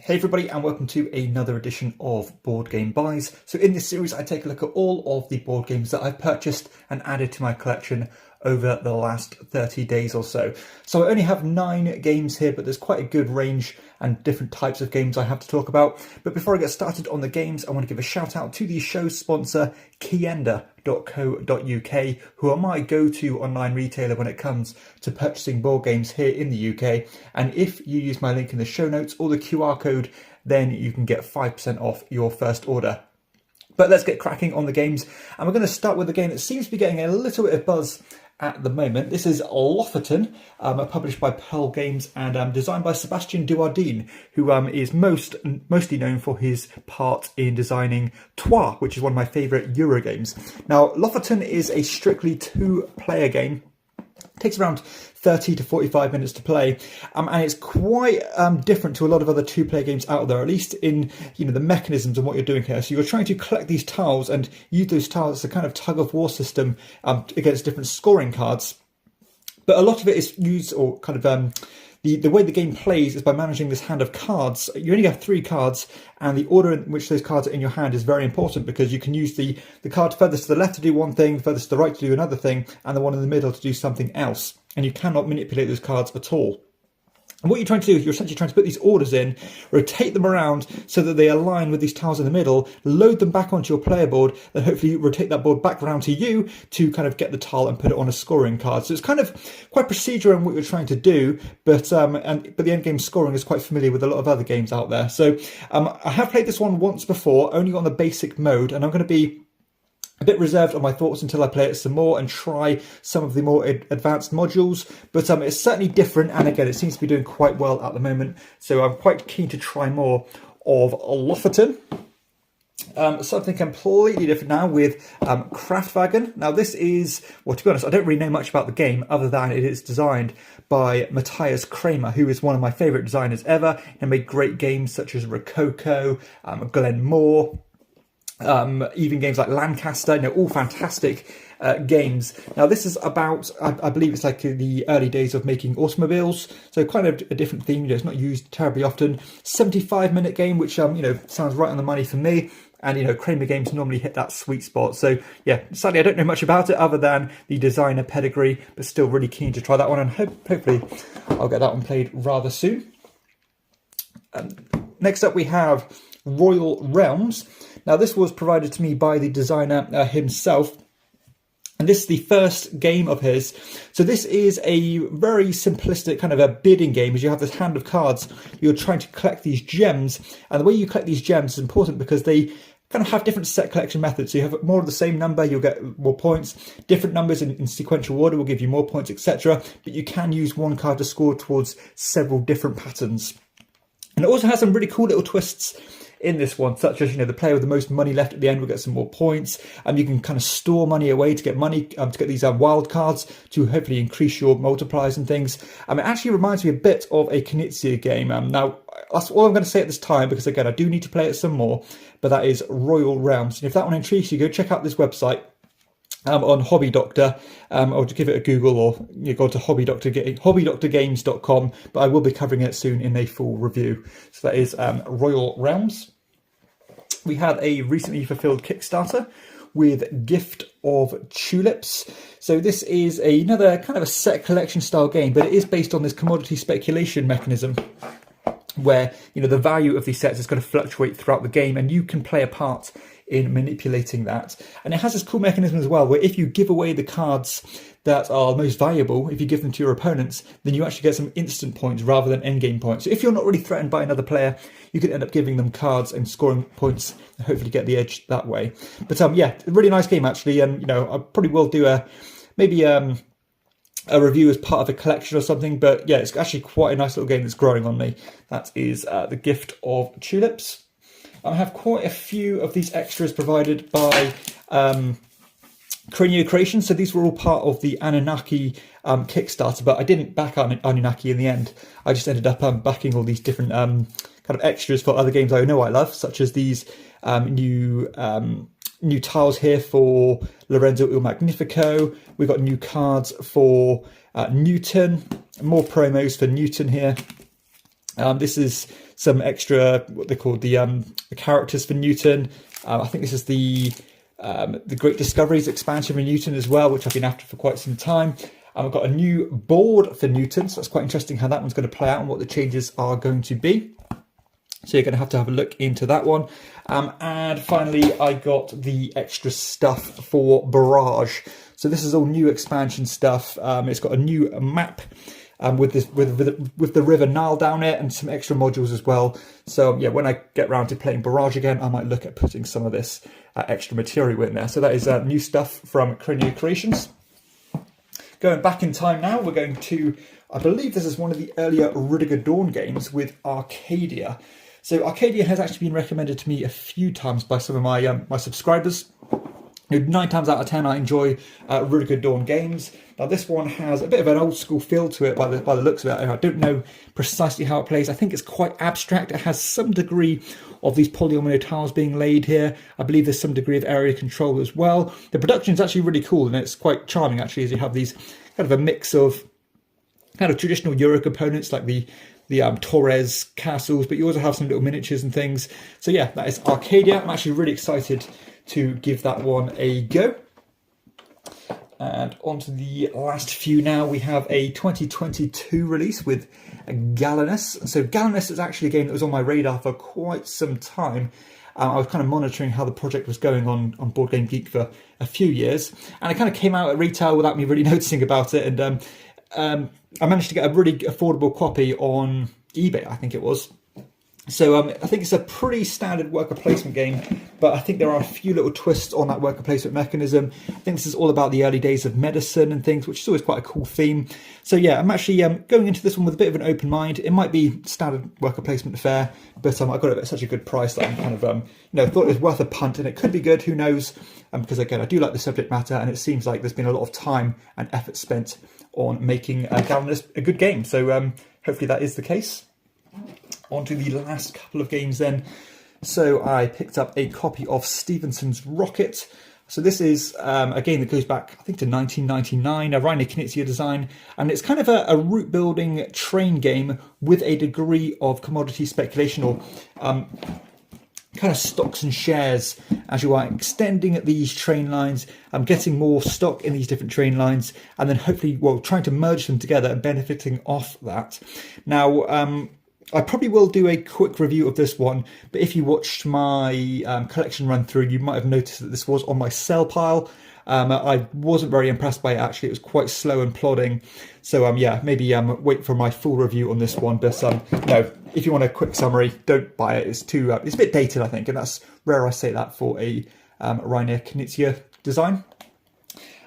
Hey everybody, and welcome to another edition of Board Game Buys. So in this series I take a look at all of the board games that I've purchased and added to my collection over the last 30 days or so. So I only have 9 games here, but there's quite a good range and different types of games I have to talk about. But before I get started on the games, I want to give a shout out to the show's sponsor, KIENDA.co.uk, who are my go-to online retailer when it comes to purchasing board games here in the UK. And if you use my link in the show notes or the QR code, then you can get 5% off your first order. But let's get cracking on the games. And we're going to start with a game that seems to be getting a little bit of buzz at the moment. This is Lofoten, published by Pearl Games and designed by Sebastian Duardin, who is mostly known for his part in designing Trois, which is one of my favourite Euro games. Now, Lofoten is a strictly 2-player game. It takes around 30 to 45 minutes to play, and it's quite different to a lot of other 2-player games out there, at least in the mechanisms and what you're doing here. So you're trying to collect these tiles and use those tiles as a kind of tug-of-war system against different scoring cards. But a lot of it is used, or kind of the way the game plays is by managing this hand of cards. You only have 3 cards, and the order in which those cards are in your hand is very important, because you can use the card furthest to the left to do one thing, furthest to the right to do another thing, and the one in the middle to do something else. And you cannot manipulate those cards at all. And what you're trying to do is you're essentially trying to put these orders in, rotate them around so that they align with these tiles in the middle, load them back onto your player board, then hopefully rotate that board back around to you to kind of get the tile and put it on a scoring card. So it's kind of quite procedural in what you're trying to do, but the end game scoring is quite familiar with a lot of other games out there. So I have played this one once before, only on the basic mode, and I'm going to be a bit reserved on my thoughts until I play it some more and try some of the more advanced modules, but it's certainly different, and again it seems to be doing quite well at the moment, so I'm quite keen to try more of Lofoten. Something completely different now with Wagon. Now this is, well, to be honest, I don't really know much about the game other than it is designed by Matthias Kramer, who is one of my favourite designers ever, and made great games such as Rococo, Glen Moore, even games like Lancaster, all fantastic games. Now this is about, I believe it's like the early days of making automobiles, so kind of a different theme. It's not used terribly often. 75-minute game, which sounds right on the money for me. And Kramer games normally hit that sweet spot. So yeah, sadly I don't know much about it other than the designer pedigree, but still really keen to try that one, and hopefully I'll get that one played rather soon. Next up we have Royal Realms. Now this was provided to me by the designer himself, and this is the first game of his. So this is a very simplistic kind of a bidding game, as you have this hand of cards, you're trying to collect these gems, and the way you collect these gems is important because they kind of have different set collection methods. So you have more of the same number, you'll get more points. Different numbers in sequential order will give you more points, etc. But you can use one card to score towards several different patterns. And it also has some really cool little twists in this one, such as the player with the most money left at the end will get some more points, and you can kind of store money away to get money to get these wild cards to hopefully increase your multipliers and things. It actually reminds me a bit of a Knizia game. Now that's all I'm going to say at this time, because again I do need to play it some more, but that is Royal Realms. And if that one intrigues you, go check out this website on Hobby Doctor, or to give it a Google, or you go to hobbydoctorgames.com, but I will be covering it soon in a full review. So that is Royal Realms. We had a recently fulfilled Kickstarter with Gift of Tulips. So this is another kind of a set collection style game, but it is based on this commodity speculation mechanism, where the value of these sets is going to fluctuate throughout the game, and you can play a part in manipulating that. And it has this cool mechanism as well, where if you give away the cards that are most valuable, if you give them to your opponents, then you actually get some instant points rather than endgame points. So if you're not really threatened by another player, you could end up giving them cards and scoring points and hopefully get the edge that way. But yeah, a really nice game actually, and I probably will do a review as part of a collection or something, but yeah, it's actually quite a nice little game that's growing on me. That is The Gift of Tulips. I have quite a few of these extras provided by Cranio Creations. So these were all part of the Anunnaki Kickstarter, but I didn't back Anunnaki in the end. I just ended up backing all these different kind of extras for other games I know I love, such as these new tiles here for Lorenzo Il Magnifico. We've got new cards for Newton, more promos for Newton here. This is some extra, what they call the characters for Newton. I think this is the Great Discoveries expansion for Newton as well, which I've been after for quite some time. I've got a new board for Newton, so that's quite interesting how that one's going to play out and what the changes are going to be. So you're going to have a look into that one. And finally, I got the extra stuff for Barrage. So this is all new expansion stuff. It's got a new map with the River Nile down it and some extra modules as well. So yeah, when I get round to playing Barrage again, I might look at putting some of this extra material in there. So that is new stuff from KIENDA Creations. Going back in time now, we're going to, I believe this is one of the earlier Rudiger Dawn games with Arcadia. So Arcadia has actually been recommended to me a few times by some of my my subscribers. 9 times out of 10 I enjoy Rudiger Dawn games. Now this one has a bit of an old school feel to it by the looks of it. I don't know precisely how it plays. I think it's quite abstract. It has some degree of these polyomino tiles being laid here. I believe there's some degree of area control as well. The production is actually really cool and it's quite charming actually, as you have these kind of a mix of kind of traditional Euro components like the Torres castles, but you also have some little miniatures and things. So yeah, that is Arcadia. I'm actually really excited to give that one a go. And on to the last few now, we have a 2022 release with Gallinus. So Gallinus is actually a game that was on my radar for quite some time. I was kind of monitoring how the project was going on Board Game Geek for a few years, and it kind of came out at retail without me really noticing about it, and I managed to get a really affordable copy on eBay, I think it was. So I think it's a pretty standard worker placement game, but I think there are a few little twists on that worker placement mechanism. I think this is all about the early days of medicine and things, which is always quite a cool theme. So yeah, I'm actually going into this one with a bit of an open mind. It might be standard worker placement affair, but I got it at such a good price that I'm kind of thought it was worth a punt, and it could be good, who knows? Because again, I do like the subject matter, and it seems like there's been a lot of time and effort spent on making Gallinus a good game. So hopefully that is the case. On to the last couple of games then. So I picked up a copy of Stevensons Rocket. So this is a game that goes back, I think, to 1999, a Reiner Knizia design, and it's kind of a route building train game with a degree of commodity speculation, or kind of stocks and shares, as you are extending these train lines, getting more stock in these different train lines, and then hopefully, well, trying to merge them together and benefiting off that. Now, I probably will do a quick review of this one, but if you watched my collection run through, you might have noticed that this was on my sell pile. I wasn't very impressed by it, actually. It was quite slow and plodding. So yeah, maybe wait for my full review on this one. But no, if you want a quick summary, don't buy it. It's too it's a bit dated, I think, and that's rare I say that for a Reiner Knizia design.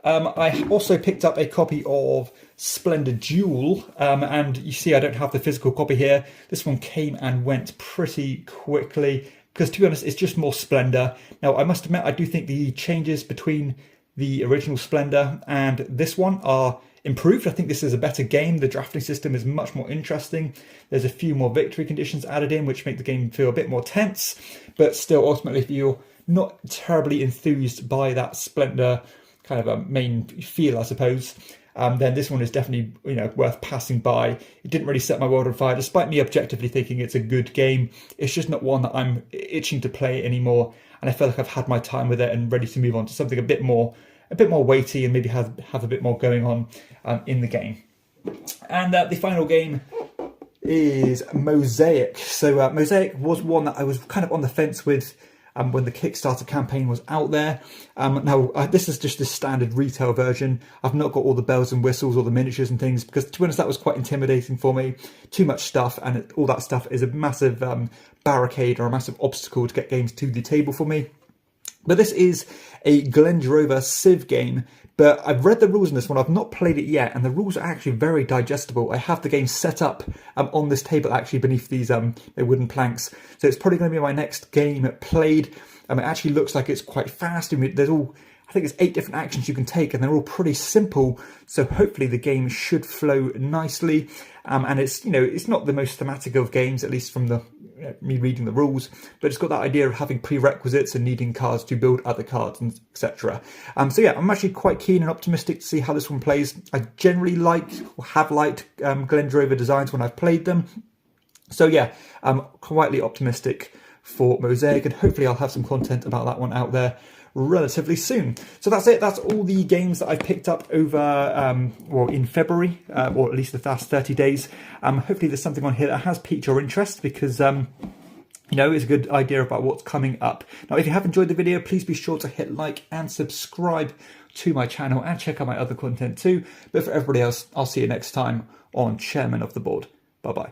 I also picked up a copy of Splendor Jewel, and you see I don't have the physical copy here. This one came and went pretty quickly because, to be honest, it's just more Splendor. Now, I must admit, I do think the changes between the original Splendor and this one are improved. I think this is a better game. The drafting system is much more interesting. There's a few more victory conditions added in, which make the game feel a bit more tense, but still, ultimately, if you're not terribly enthused by that Splendor kind of a main feel, I suppose, then this one is definitely worth passing by. It didn't really set my world on fire, despite me objectively thinking it's a good game. It's just not one that I'm itching to play anymore, and I feel like I've had my time with it and ready to move on to something a bit more weighty and maybe have a bit more going on in the game. And the final game is Mosaic. So Mosaic was one that I was kind of on the fence with when the Kickstarter campaign was out there. Now, this is just the standard retail version. I've not got all the bells and whistles or the miniatures and things, because, to be honest, that was quite intimidating for me. Too much stuff, and all that stuff is a massive barricade or a massive obstacle to get games to the table for me. But this is a Glendrover Civ game, but I've read the rules in this one. I've not played it yet, and the rules are actually very digestible. I have the game set up on this table, actually, beneath these wooden planks. So it's probably going to be my next game played. It actually looks like it's quite fast. I mean, I think there's 8 different actions you can take, and they're all pretty simple. So hopefully the game should flow nicely. And it's not the most thematic of games, at least from me reading the rules, but it's got that idea of having prerequisites and needing cards to build other cards, and etc. So yeah, I'm actually quite keen and optimistic to see how this one plays. I generally have liked Glendrover designs when I've played them. So yeah, I'm quietly optimistic for Mosaic, and hopefully I'll have some content about that one out there relatively soon. So that's it. That's all the games that I've picked up over, well, in February, or at least the last 30 days. Hopefully there's something on here that has piqued your interest, because you know, it's a good idea about what's coming up. Now, if you have enjoyed the video, please be sure to hit like and subscribe to my channel and check out my other content too. But for everybody else, I'll see you next time on Chairman of the Board. Bye-bye.